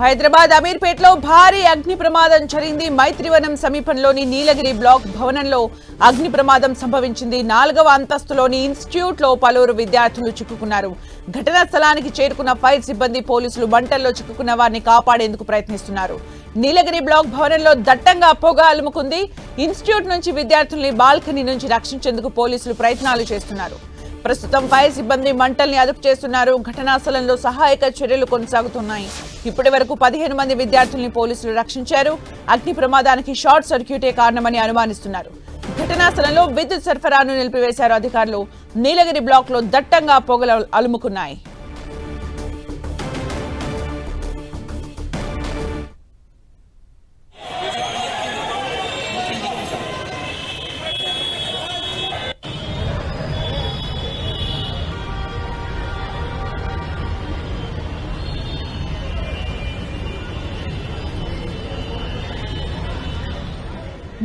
హైదరాబాద్ అమీర్పేటలో భారీ అగ్ని ప్రమాదం జరిగింది. మైత్రివనం సమీపంలోని నీలగిరి బ్లాక్ భవనంలో అగ్ని ప్రమాదం సంభవించింది. 4వ అంతస్తులోని ఇన్స్టిట్యూట్ లో పలువురు విద్యార్థులు చిక్కుకున్నారు. ఘటనా స్థలానికి చేరుకున్న ఫైర్ సిబ్బంది పోలీసులు మంటల్లో చిక్కుకున్న వారిని కాపాడేందుకు ప్రయత్నిస్తున్నారు. నీలగిరి బ్లాక్ భవనంలో దట్టంగా పొగ అలుముకుంది. ఇన్స్టిట్యూట్ నుంచి విద్యార్థుల్ని బాల్కనీ నుంచి రక్షించేందుకు పోలీసులు ప్రయత్నాలు చేస్తున్నారు. ప్రస్తుతం ఫైర్ సిబ్బంది మంటల్ని అదుపు చేస్తున్నారు. ఘటనా స్థలంలో సహాయక చర్యలు కొనసాగుతున్నాయి. ఇప్పటి వరకు 15 మంది విద్యార్థుల్ని పోలీసులు రక్షించారు. అగ్ని ప్రమాదానికి షార్ట్ సర్క్యూటే కారణమని అనుమానిస్తున్నారు. ఘటనా స్థలంలో విద్యుత్ సరఫరాను నిలిపివేశారు అధికారులు. నీలగిరి బ్లాక్ లో దట్టంగా పొగలు అలుముకున్నాయి.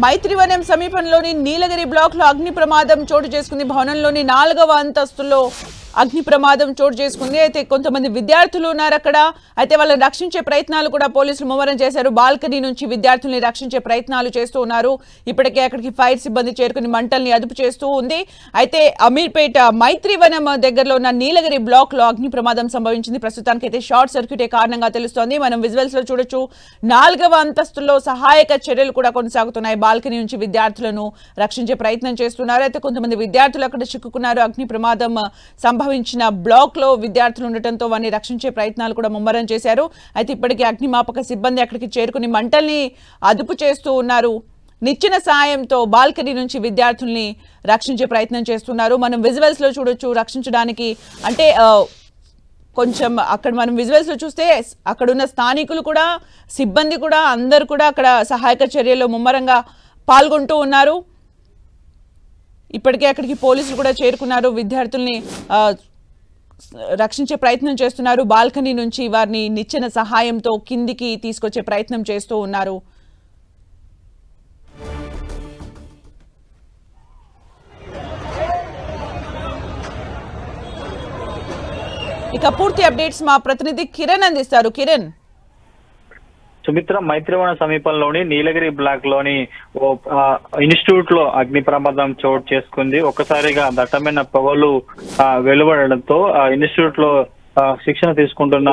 మైత్రివనం సమీపంలోని నీలగిరి బ్లాక్ లో అగ్ని ప్రమాదం చోటు చేసుకుంది. భవనంలోని 4వ అంతస్తులో అగ్ని ప్రమాదం చోటు చేసుకుంది. అయితే కొంతమంది విద్యార్థులు ఉన్నారు అక్కడ. అయితే వాళ్ళని రక్షించే ప్రయత్నాలు కూడా పోలీసులు ముమ్మరం చేశారు. బాల్కనీ నుంచి విద్యార్థుల్ని రక్షించే ప్రయత్నాలు చేస్తూ ఉన్నారు. ఇప్పటికే అక్కడికి ఫైర్ సిబ్బంది చేరుకుని మంటల్ని అదుపు చేస్తూ ఉంది. అయితే అమీర్పేట మైత్రివనం దగ్గరలో ఉన్న నీలగిరి బ్లాక్ లో అగ్ని ప్రమాదం సంభవించింది. ప్రస్తుతానికి అయితే షార్ట్ సర్క్యూటే కారణంగా తెలుస్తోంది. మనం విజువల్స్ లో చూడొచ్చు. 4వ అంతస్తులో సహాయక చర్యలు కూడా కొనసాగుతున్నాయి. బాల్కనీ నుంచి విద్యార్థులను రక్షించే ప్రయత్నం చేస్తున్నారు. అయితే కొంతమంది విద్యార్థులు అక్కడ చిక్కుకున్నారు. అగ్ని ప్రమాదం సంభవించిన బ్లాక్ లో విద్యార్థులు ఉండటంతో వారిని రక్షించే ప్రయత్నాలు కూడా ముమ్మరం చేశారు. అయితే ఇప్పటికీ అగ్నిమాపక సిబ్బంది అక్కడికి చేరుకుని మంటల్ని అదుపు చేస్తూ ఉన్నారు. నిచ్చెన సాయంతో బాల్కనీ నుంచి విద్యార్థుల్ని రక్షించే ప్రయత్నం చేస్తున్నారు. మనం విజువల్స్ లో చూడొచ్చు. రక్షించడానికి అంటే కొంచెం అక్కడ మనం విజువల్స్ లో చూస్తే అక్కడున్న స్థానికులు కూడా సిబ్బంది కూడా అందరూ కూడా అక్కడ సహాయక చర్యల్లో ముమ్మరంగా పాల్గొంటూ ఉన్నారు. ఇప్పటికే అక్కడికి పోలీసులు కూడా చేరుకున్నారు. విద్యార్థుల్ని రక్షించే ప్రయత్నం చేస్తున్నారు. బాల్కనీ నుంచి వారిని నిచ్చెన సహాయంతో కిందికి తీసుకొచ్చే ప్రయత్నం చేస్తూ ఉన్నారు. ఇక పూర్తి అప్డేట్స్ మా ప్రతినిధి కిరణ్ అందిస్తారు. కిరణ్. సుమిత్ర, మైత్రివనం సమీపంలోని నీలగిరి బ్లాక్ లోని ఇన్స్టిట్యూట్ లో అగ్ని ప్రమాదం చోటు చేసుకుంది. ఒక్కసారిగా దట్టమైన పొగలు వెలువడడంతో ఇన్స్టిట్యూట్ లో శిక్షణ తీసుకుంటున్న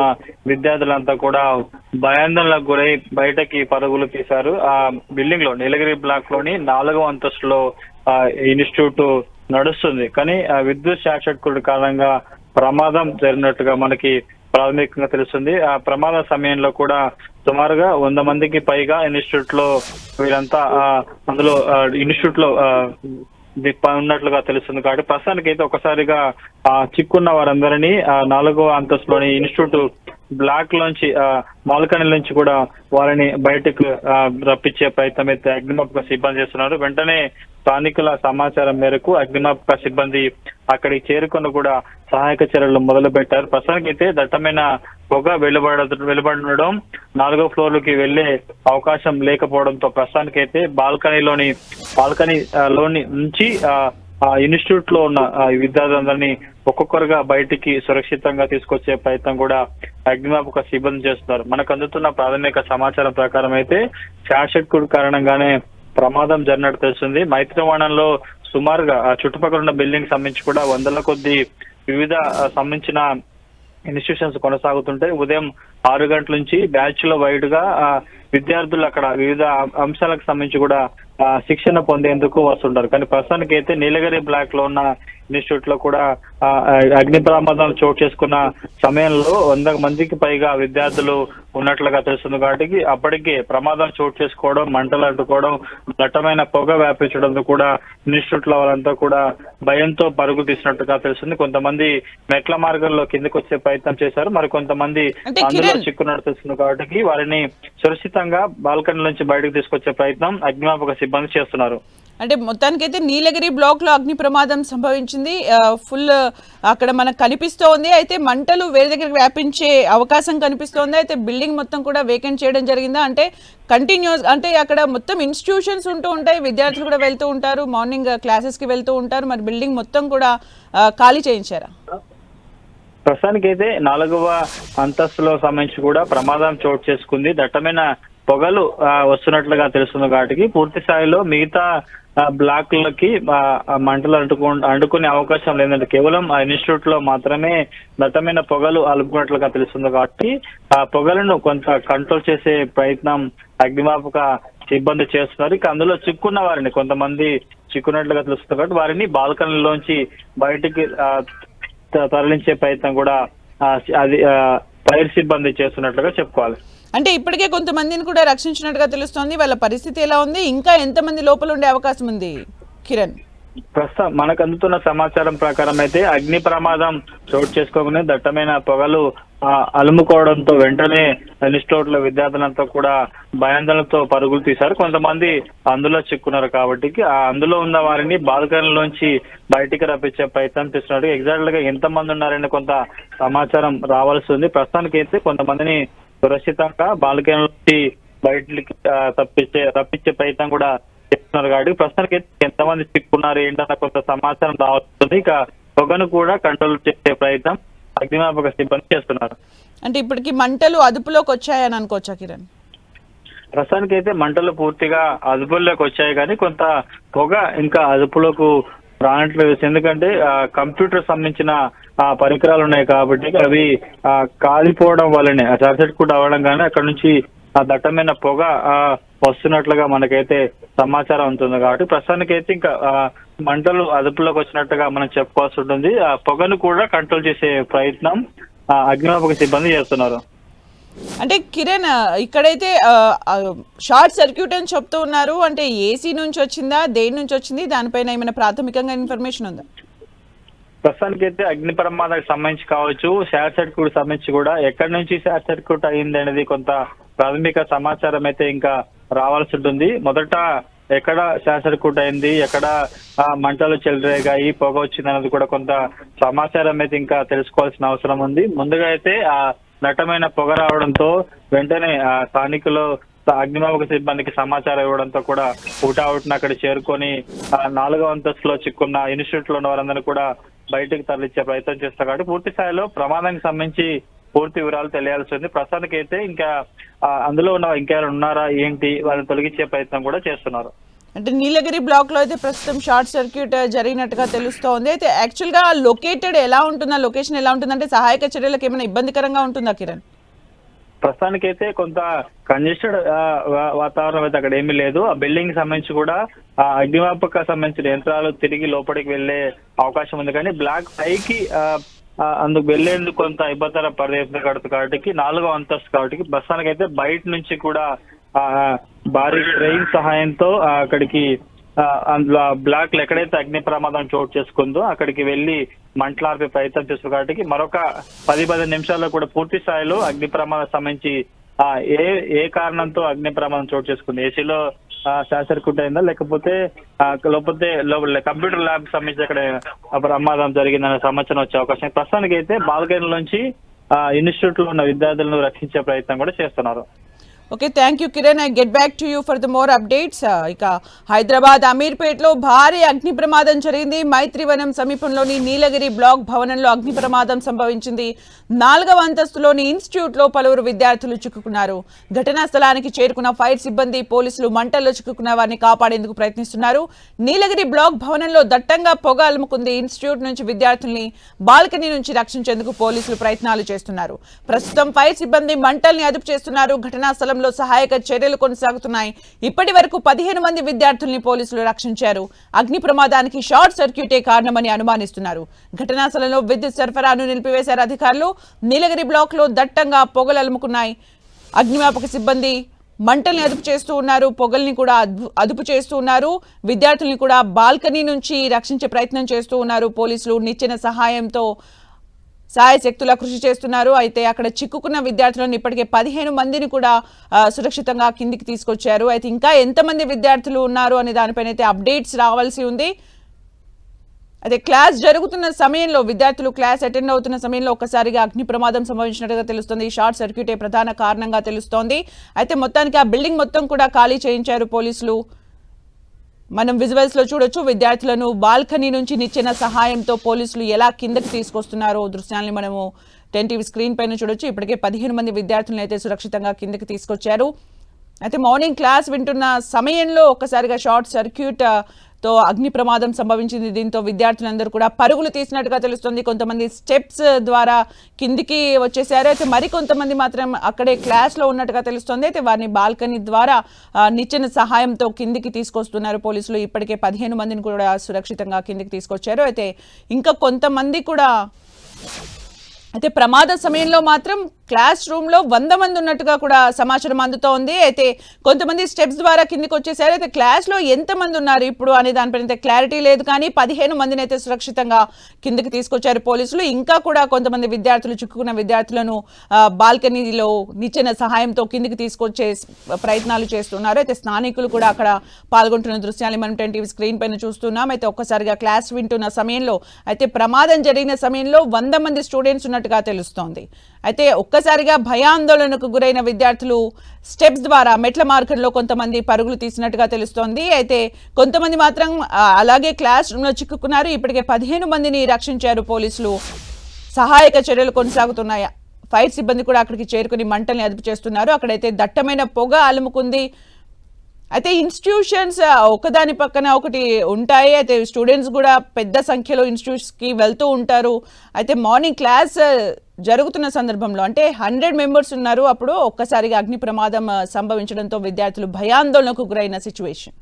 విద్యార్థులంతా కూడా భయాందోళనకు గురై బయటకి పరుగులు తీశారు. ఆ బిల్డింగ్ లో నీలగిరి బ్లాక్ లోని 4వ అంతస్తులో ఇన్స్టిట్యూట్ నడుస్తుంది. కానీ విద్యుత్ షార్ట్ సర్క్యూట్ కారణంగా ప్రమాదం జరిగినట్టుగా మనకి ప్రాథమికంగా తెలుస్తుంది. ఆ ప్రమాద సమయంలో కూడా సుమారుగా 100 మందికి పైగా ఇన్స్టిట్యూట్ లో వీరంతా అందులో ఇన్స్టిట్యూట్ లో ఉన్నట్లుగా తెలుస్తుంది. కాబట్టి ప్రస్తుతానికి అయితే ఒకసారిగా చిక్కున్న వారందరినీ 4వ అంతస్తులోని ఇన్స్టిట్యూట్ బ్లాక్ లోంచి బాల్కనీ నుంచి కూడా వారిని బయటకు రప్పించే ప్రయత్నం అయితే అగ్నిమాపక సిబ్బంది చేస్తున్నారు. వెంటనే స్థానికుల సమాచారం మేరకు అగ్నిమాపక సిబ్బంది అక్కడికి చేరుకుని కూడా సహాయక చర్యలు మొదలు పెట్టారు. ప్రస్తుతానికి అయితే దట్టమైన పొగ వెలువడడం 4వ ఫ్లోర్లకి వెళ్లే అవకాశం లేకపోవడంతో ప్రస్తుతానికి అయితే బాల్కనీలోని నుంచి ఇన్స్టిట్యూట్ లో ఉన్న విద్యార్థులందరినీ ఒక్కొక్కరుగా బయటికి సురక్షితంగా తీసుకొచ్చే ప్రయత్నం కూడా అగ్నిమాపక సిబ్బంది చేస్తున్నారు. మనకు అందుతున్న ప్రాథమిక సమాచారం ప్రకారం అయితే షార్ట్ సర్క్యూట్ కారణంగానే ప్రమాదం జరిగినట్టు తెలుస్తుంది. మైత్రివనంలో సుమారుగా చుట్టుపక్కల ఉన్న బిల్డింగ్ సంబంధించి కూడా 100ల కొద్ది వివిధ సంబంధించిన ఇన్స్టిట్యూషన్స్ కొనసాగుతుంటాయి. ఉదయం 6 గంటల నుంచి బ్యాచ్ లో వైడ్ గా విద్యార్థులు అక్కడ వివిధ అంశాలకు సంబంధించి కూడా శిక్షణ పొందేందుకు వస్తుంటారు. కానీ ప్రస్తుతానికి అయితే నీలగిరి బ్లాక్ లో ఉన్న ఇన్స్టిట్యూట్ లో కూడా అగ్ని ప్రమాదం చోటు చేసుకున్న సమయంలో 100 మందికి పైగా విద్యార్థులు ఉన్నట్లుగా తెలుస్తుంది. కాబట్టి అప్పటికే ప్రమాదం చోటు చేసుకోవడం, మంటలు అంటుకోవడం, దట్టమైన పొగ వ్యాపించడంతో కూడా ఇన్స్టిట్యూట్ లో వాళ్ళంతా కూడా భయంతో పరుగులు తీసినట్టుగా తెలుస్తుంది. కొంతమంది మెట్ల మార్గంలో కిందకి వచ్చే ప్రయత్నం చేశారు. మరి కొంతమంది అందులో చిక్కున్నట్టు తెలుస్తుంది. కాబట్టి వారిని సురక్షితంగా బాల్కనీ నుంచి బయటకు తీసుకొచ్చే ప్రయత్నం అగ్నిమాపక సిబ్బంది చేస్తున్నారు. అంటే మొత్తానికైతే నీలగిరి బ్లాక్ లో అగ్ని ప్రమాదం సంభవించింది. ఫుల్ అక్కడ మనకు కనిపిస్తోంది. అయితే మంటలు వేరే దగ్గరికి వ్యాపించే అవకాశం కనిపిస్తోంది. అయితే బిల్డింగ్ మొత్తం కూడా వేకెంట్ చేయడం జరిగిందా? అంటే కంటిన్యూస్ అంటే అక్కడ మొత్తం ఇన్స్టిట్యూషన్స్ ఉంటూ ఉంటాయి, విద్యార్థులు కూడా వెళ్తూ ఉంటారు, మార్నింగ్ క్లాసెస్ కి వెళ్తూ ఉంటారు. మరి బిల్డింగ్ మొత్తం కూడా ఖాళీ చేయించారా? ప్రస్తుతానికి అయితే 4వ అంతస్తులో సంబంధించి కూడా ప్రమాదం చోటు చేసుకుంది. దట్టమైన పొగలు వస్తున్నట్లుగా తెలుస్తుంది కాబట్టి పూర్తి స్థాయిలో మిగతా బ్లాక్లకి మంటలు అంటుకునే అవకాశం లేదంటే కేవలం ఆ ఇన్స్టిట్యూట్ లో మాత్రమే దట్టమైన పొగలు అలుపుకున్నట్లుగా తెలుస్తుంది కాబట్టి ఆ పొగలను కొంత కంట్రోల్ చేసే ప్రయత్నం అగ్నిమాపక సిబ్బంది చేస్తున్నారు. ఇక అందులో చిక్కున్న వారిని కొంతమంది చిక్కున్నట్లుగా తెలుస్తుంది కాబట్టి వారిని బాల్కనీలోంచి బయటికి తరలించే ప్రయత్నం కూడా అది ఫైర్ సిబ్బంది చేస్తున్నట్లుగా చెప్పుకోవాలి. అంటే ఇప్పటికే కొంతమందిని కూడా రక్షించినట్టుగా తెలుస్తోంది. వాళ్ళ పరిస్థితి ఎలా ఉంది, ఇంకా ఎంతమంది లోపల ఉండే అవకాశం ఉంది కిరణ్? ప్రస్తుతం మనకు అందుతున్న సమాచారం ప్రకారం అయితే అగ్ని ప్రమాదం చోటు చేసుకోగానే దట్టమైన పొగలు అలుముకోవడంతో వెంటనే ఇన్స్టిట్యూట్ లో విద్యార్థులంతా కూడా భయాందోళనతో పరుగులు తీశారు. కొంతమంది అందులో చిక్కున్నారు కాబట్టి అందులో ఉన్న వారిని బాల్కనీలోంచి బయటికి రప్పించే ప్రయత్నం చేస్తున్నారు. ఎగ్జాక్ట్ గా ఎంత మంది ఉన్నారని కొంత సమాచారం రావాల్సి ఉంది. ప్రస్తుతానికి అయితే కొంతమందిని సురక్షితంగా బాల్కనీ నుంచి బయటికి రప్పించే ప్రయత్నం కూడా చేస్తున్నారు కాబట్టి ప్రస్తుతానికి ఎంతమంది చిక్కున్నారు ఏంటన్న కొంత సమాచారం రావచ్చు. ఇక పొగను కూడా కంట్రోల్ చేసే ప్రయత్నం అగ్నిమాపక సిబ్బంది చేస్తున్నారు. అంటే ఇప్పటికి మంటలు అదుపులోకి వచ్చాయని అనుకోవచ్చా కిరణ్? ప్రస్తుతానికి అయితే మంటలు పూర్తిగా అదుపులోకి వచ్చాయి కానీ కొంత పొగ ఇంకా అదుపులోకి రానట్లేదు. ఎందుకంటే కంప్యూటర్ సంబంధించిన పరికరాలు ఉన్నాయి కాబట్టి అవి కాలిపోవడం వల్లనే షార్ట్ సర్క్యూట్ అవ్వడం కానీ అక్కడ నుంచి ఆ దట్టమైన పొగ వస్తున్నట్లుగా మనకైతే సమాచారం ఉంటుంది కాబట్టి ప్రస్తుతానికి అయితే ఇంకా మంటలు అదుపులోకి వచ్చినట్టుగా మనం చెప్పుకోవాల్సి ఉంటుంది. ఆ పొగను కూడా కంట్రోల్ చేసే ప్రయత్నం అగ్నిమాపక సిబ్బంది చేస్తున్నారు. అంటే కిరణ్, ఇక్కడైతే షార్ట్ సర్క్యూట్ అని చెప్తూ ఉన్నారు. అంటే ఏసీ నుంచి వచ్చిందా, దేని నుంచి వచ్చింది, దానిపైన ఏమైనా ప్రాథమికంగా ఇన్ఫర్మేషన్ ఉందా? ప్రస్తుతానికి అయితే అగ్ని ప్రమాదానికి సంబంధించి కావచ్చు, షార్ట్ సర్క్యూట్ సంబంధించి కూడా ఎక్కడి నుంచి షార్ట్ సర్క్యూట్ అయింది అనేది కొంత ప్రాథమిక సమాచారం అయితే ఇంకా రావాల్సి ఉంటుంది. మొదట ఎక్కడ షార్ట్ సర్క్యూట్ అయింది, ఎక్కడ మంటలు చెలరేగాయి, పొగ వచ్చింది అనేది కూడా కొంత సమాచారం అయితే ఇంకా తెలుసుకోవాల్సిన అవసరం ఉంది. ముందుగా అయితే దట్టమైన పొగ రావడంతో వెంటనే స్థానికులు అగ్నిమాపక సిబ్బందికి సమాచారం ఇవ్వడంతో కూడా ఊటావుటిన అక్కడ చేరుకొని 4వ అంతస్తులో చిక్కున్న ఇన్స్టిట్యూట్ లో ఉన్న వారందరూ కూడా బయటకు తరలించే ప్రయత్నం చేస్తారు కాబట్టి పూర్తి స్థాయిలో ప్రమాదానికి సంబంధించి పూర్తి వివరాలు తెలియాల్సి ఉంది. ప్రస్తుతానికి అయితే ఇంకా అందులో ఉన్న ఇంకెవరు ఉన్నారా ఏంటి వాళ్ళని తొలగించే ప్రయత్నం కూడా చేస్తున్నారు. అంటే నీలగిరి బ్లాక్ లో అయితే ప్రస్తుతం షార్ట్ సర్క్యూట్ జరిగినట్టుగా తెలుస్తోంది. అయితే యాక్చువల్ గా లొకేటెడ్ ఎలా ఉంటుందా, లొకేషన్ ఎలా ఉంటుందంటే సహాయక చర్యలకు ఏమైనా ఇబ్బందికరంగా ఉంటుందా కిరణ్? ప్రస్తుతానికి అయితే కొంత కంజెస్టెడ్ వాతావరణం అయితే అక్కడ ఏమీ లేదు. ఆ బిల్డింగ్ సంబంధించి కూడా అగ్నిమాపక సంబంధించిన యంత్రాలు తిరిగి లోపలికి వెళ్లే అవకాశం ఉంది కానీ బ్లాక్ పైకి అందుకు వెళ్లేందుకు కొంత ఇబ్బందికర పరిస్థితి కడుతుంది కాబట్టి 4వ అంతస్తు కాబట్టి ప్రస్తుతానికి అయితే బయట నుంచి కూడా భారీ ట్రైన్ సహాయంతో అక్కడికి అందులో బ్లాక్ లో ఎక్కడైతే అగ్ని ప్రమాదం చోటు చేసుకుందో అక్కడికి వెళ్లి మంటలార్పే ప్రయత్నం చేస్తారు కాబట్టి మరొక 10-15 నిమిషాల్లో కూడా పూర్తి స్థాయిలో అగ్ని ప్రమాదం సంబంధించి ఏ కారణంతో అగ్ని ప్రమాదం చోటు చేసుకుంది, ఏసీలో షార్ట్ సర్క్యూట్ అయిందా లేకపోతే కంప్యూటర్ ల్యాబ్ సంబంధించి అక్కడ ప్రమాదం జరిగిందనే సమాచారం వచ్చే అవకాశం. ప్రస్తుతానికి అయితే బాల్కనీ నుంచి ఇన్స్టిట్యూట్ లో ఉన్న విద్యార్థులను రక్షించే ప్రయత్నం కూడా చేస్తున్నారు. Okay, thank you Kiran. I get back to you for the more updates. ఇక హైదరాబాద్ అమీర్పేట్లో భారీ అగ్ని ప్రమాదం జరిగింది. మైత్రివనం సమీపంలోని నీలగిరి బ్లాక్ భవనంలో అగ్ని ప్రమాదం సంభవించింది. 4వ అంతస్తులోని ఇన్స్టిట్యూట్లో పలువురు విద్యార్థులు చిక్కుకున్నారు. ఘటనా స్థలానికి చేరుకున్న ఫైర్ సిబ్బంది, పోలీసులు మంటల్లో చిక్కుకున్న వారిని కాపాడేందుకు ప్రయత్నిస్తున్నారు. నీలగిరి బ్లాక్ భవనంలో దట్టంగా పొగ అలుముకుంది. ఇన్స్టిట్యూట్ నుంచి విద్యార్థుల్ని బాల్కనీ నుంచి రక్షించేందుకు పోలీసులు ప్రయత్నాలు చేస్తున్నారు. ప్రస్తుతం ఫైర్ సిబ్బంది మంటల్ని అదుపు చేస్తున్నారు. ఘటనా స్థలం సహాయక చర్యలు కొనసాగుతున్నాయి. ఇప్పటి వరకు 15 మంది విద్యార్థుల్ని పోలీసులు రక్షించారు. అగ్ని ప్రమాదానికి షార్ట్ సర్క్యూటే కారణమని అనుమానిస్తున్నారు. ఘటనా స్థలంలో విద్యుత్ సరఫరాను నిలిపివేశారు అధికారులు. నీలగిరి బ్లాక్ లో దట్టంగా పొగలు అలుముకున్నాయి. అగ్నిమాపక సిబ్బంది మంటల్ని అదుపు చేస్తూ ఉన్నారు. పొగల్ని కూడా అదుపు చేస్తూ ఉన్నారు. విద్యార్థుల్ని కూడా బాల్కనీ నుంచి రక్షించే ప్రయత్నం చేస్తూ ఉన్నారు. పోలీసులు నిచ్చెన సహాయంతో సాయశక్తులా కృషి చేస్తున్నారు. అయితే అక్కడ చిక్కుకున్న విద్యార్థులను ఇప్పటికే 15 మందిని కూడా సురక్షితంగా కిందికి తీసుకొచ్చారు. అయితే ఇంకా ఎంతమంది విద్యార్థులు ఉన్నారు అనే దానిపైన అయితే అప్డేట్స్ రావాల్సి ఉంది. అయితే క్లాస్ జరుగుతున్న సమయంలో విద్యార్థులు క్లాస్ అటెండ్ అవుతున్న సమయంలో ఒక్కసారిగా అగ్ని ప్రమాదం సంభవించినట్టుగా తెలుస్తుంది. షార్ట్ సర్క్యూటే ప్రధాన కారణంగా తెలుస్తోంది. అయితే మొత్తానికి ఆ బిల్డింగ్ మొత్తం కూడా ఖాళీ చేయించారు పోలీసులు. మనం విజువల్స్ లో చూడొచ్చు విద్యార్థులను బాల్కనీ నుంచి నిచ్చెన సహాయంతో పోలీసులు ఎలా కిందకి తీసుకొస్తున్నారో దృశ్యాన్ని మనము 10 టీవీ స్క్రీన్ పైన చూడొచ్చు. ఇప్పటికే 15 మంది విద్యార్థులను అయితే సురక్షితంగా కిందకి తీసుకొచ్చారు. అయితే మార్నింగ్ క్లాస్ వింటున్న సమయంలో ఒక్కసారిగా షార్ట్ సర్క్యూట్ తో అగ్ని ప్రమాదం సంభవించింది. దీంతో విద్యార్థులందరూ కూడా పరుగులు తీసినట్టుగా తెలుస్తుంది. కొంతమంది స్టెప్స్ ద్వారా కిందికి వచ్చేసారు. అయితే మరికొంతమంది మాత్రం అక్కడే క్లాస్లో ఉన్నట్టుగా తెలుస్తుంది. అయితే వారిని బాల్కనీ ద్వారా నిచ్చెన సహాయంతో కిందికి తీసుకొస్తున్నారు పోలీసులు. ఇప్పటికే 15 మందిని కూడా సురక్షితంగా కిందికి తీసుకొచ్చారు. అయితే ఇంకా కొంతమంది కూడా అయితే ప్రమాద సమయంలో మాత్రం క్లాస్ రూమ్లో 100 మంది ఉన్నట్టుగా కూడా సమాచారం అందుతోంది. అయితే కొంతమంది స్టెప్స్ ద్వారా కిందికి వచ్చేసారు. అయితే క్లాస్లో ఎంతమంది ఉన్నారు ఇప్పుడు అనే దానిపైన క్లారిటీ లేదు, కానీ 15 మందిని అయితే సురక్షితంగా కిందికి తీసుకొచ్చారు పోలీసులు. ఇంకా కూడా కొంతమంది విద్యార్థులు చిక్కుకున్న విద్యార్థులను బాల్కనీలో నిచ్చెన సహాయంతో కిందికి తీసుకొచ్చే ప్రయత్నాలు చేస్తున్నారు. అయితే స్థానికులు కూడా అక్కడ పాల్గొంటున్న దృశ్యాన్ని మనం 10 టీవీ స్క్రీన్ పైన చూస్తున్నాం. అయితే ఒక్కసారిగా క్లాస్ వింటున్న సమయంలో అయితే ప్రమాదం జరిగిన సమయంలో 100 మంది స్టూడెంట్స్ ఉన్నట్టుగా తెలుస్తోంది. అయితే ఒక్కసారిగా భయాందోళనకు గురైన విద్యార్థులు స్టెప్స్ ద్వారా మెట్ల మార్గంలో కొంతమంది పరుగులు తీసినట్టుగా తెలుస్తోంది. అయితే కొంతమంది మాత్రం అలాగే క్లాస్ రూమ్లో చిక్కుకున్నారు. ఇప్పటికే 15 మందిని రక్షించారు పోలీసులు. సహాయక చర్యలు కొనసాగుతున్నాయి. ఫైర్ సిబ్బంది కూడా అక్కడికి చేరుకుని మంటల్ని అదుపు చేస్తున్నారు. అక్కడైతే దట్టమైన పొగ అలుముకుంది. అయితే ఇన్స్టిట్యూషన్స్ ఒకదాని పక్కన ఒకటి ఉంటాయి. అయితే స్టూడెంట్స్ కూడా పెద్ద సంఖ్యలో ఇన్స్టిట్యూట్స్కి వెళ్తూ ఉంటారు. అయితే మార్నింగ్ క్లాస్ జరుగుతున్న సందర్భంలో అంటే 100 మెంబర్స్ ఉన్నారు. అప్పుడు ఒక్కసారిగా అగ్ని ప్రమాదం సంభవించడంతో విద్యార్థులు భయాందోళనకు గురైన సిచ్యువేషన్.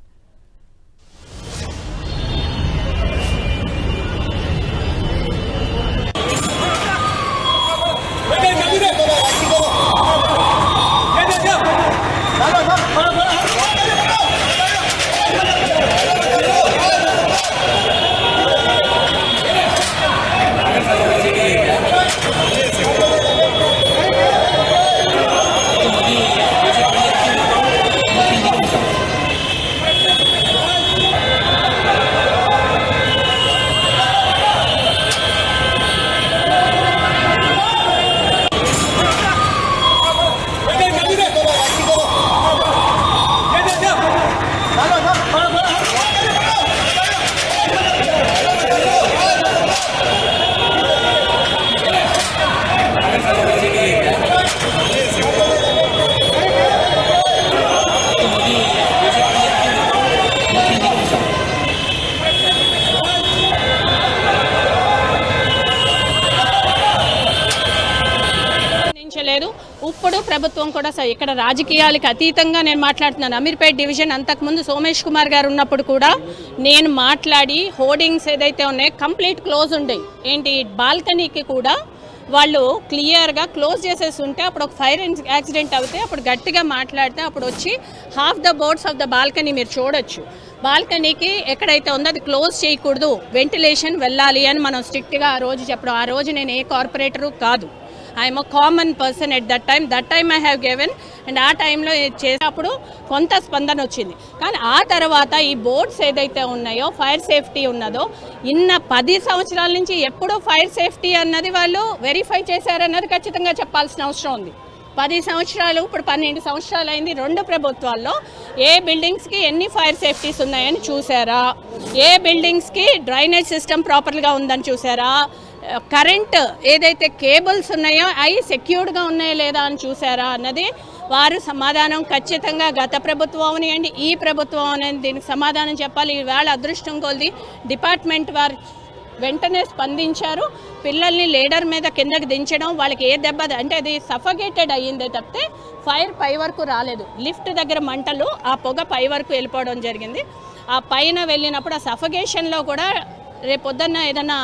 ఇప్పుడు ప్రభుత్వం కూడా ఇక్కడ రాజకీయాలకు అతీతంగా నేను మాట్లాడుతున్నాను. అమీర్పేట్ డివిజన్ అంతకుముందు సోమేష్ కుమార్ గారు ఉన్నప్పుడు కూడా నేను మాట్లాడి హోర్డింగ్స్ ఏదైతే ఉన్నాయో కంప్లీట్ క్లోజ్ ఉండేవి. ఏంటి బాల్కనీకి కూడా వాళ్ళు క్లియర్గా క్లోజ్ చేసేసి ఉంటే అప్పుడు ఒక ఫైర్ యాక్సిడెంట్ అవుతే అప్పుడు గట్టిగా మాట్లాడితే అప్పుడు వచ్చి half the boards of the balcony మీరు చూడొచ్చు. బాల్కనీకి ఎక్కడైతే ఉందో అది క్లోజ్ చేయకూడదు, వెంటిలేషన్ వెళ్ళాలి అని మనం స్ట్రిక్ట్గా ఆ రోజు చెప్పడం. ఆ రోజు నేను ఏ కార్పొరేటరు కాదు, I'm a common person at that time I have given. And ఆ టైంలో చేసినప్పుడు కొంత స్పందన వచ్చింది. కానీ ఆ తర్వాత ఈ బోర్డ్స్ ఏదైతే ఉన్నాయో ఫైర్ సేఫ్టీ ఉన్నదో 10 సంవత్సరాల నుంచి ఎప్పుడూ ఫైర్ సేఫ్టీ అన్నది వాళ్ళు వెరిఫై చేశారన్నది ఖచ్చితంగా చెప్పాల్సిన అవసరం ఉంది. 10 సంవత్సరాలు ఇప్పుడు 12 సంవత్సరాలు అయింది. 2 ప్రభుత్వాల్లో ఏ బిల్డింగ్స్కి ఎన్ని ఫైర్ సేఫ్టీస్ ఉన్నాయని చూసారా, ఏ బిల్డింగ్స్కి డ్రైనేజ్ సిస్టమ్ ప్రాపర్గా ఉందని చూసారా, కరెంట్ ఏదైతే కేబుల్స్ ఉన్నాయో అవి సెక్యూర్డ్గా ఉన్నాయో లేదా అని చూసారా అన్నది వారు సమాధానం ఖచ్చితంగా గత ప్రభుత్వం అవనివ్వండి ఈ ప్రభుత్వం అనేది దీనికి సమాధానం చెప్పాలి. ఈవేళ అదృష్టం కొద్ది డిపార్ట్మెంట్ వారు వెంటనే స్పందించారు. పిల్లల్ని లీడర్ మీద కిందకి దించడం, వాళ్ళకి ఏ దెబ్బ అంటే అది సఫకేటెడ్ అయ్యిందే తప్పితే ఫైర్ పై వరకు రాలేదు. లిఫ్ట్ దగ్గర మంటలు ఆ పొగ పై వరకు వెళ్ళిపోవడం జరిగింది. ఆ పైన వెళ్ళినప్పుడు ఆ సఫకేషన్లో కూడా రేపొద్దున్న ఏదన్నా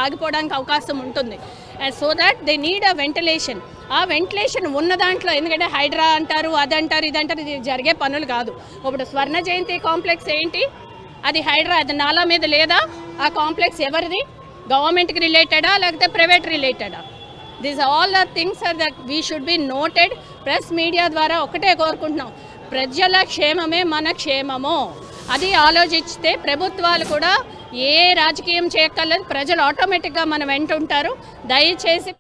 ఆగిపోవడానికి అవకాశం ఉంటుంది. And so that they need a ventilation. ఆ వెంటిలేషన్ ఉన్న దాంట్లో ఎందుకంటే హైడ్రా అంటారు, అదంటారు, ఇదంటారు, ఇది జరిగే పనులు కాదు. ఇప్పుడు స్వర్ణ జయంతి కాంప్లెక్స్ ఏంటి, అది హైడ్రా, అది నాలా మీద లేదా? ఆ కాంప్లెక్స్ ఎవరిది? గవర్నమెంట్కి రిలేటెడా లేకపోతే ప్రైవేట్ రిలేటెడా? This all the things are that we should be noted. Press media ద్వారా ఒకటే కోరుకుంటున్నాం, ప్రజల క్షేమమే మన క్షేమము. అది ఆలోచిస్తే ప్రభుత్వాలు కూడా ఏ రాజకీయం చేయక్కర్లేదు, ప్రజలు ఆటోమేటిక్గా మనం వెంటుంటారు. దయచేసి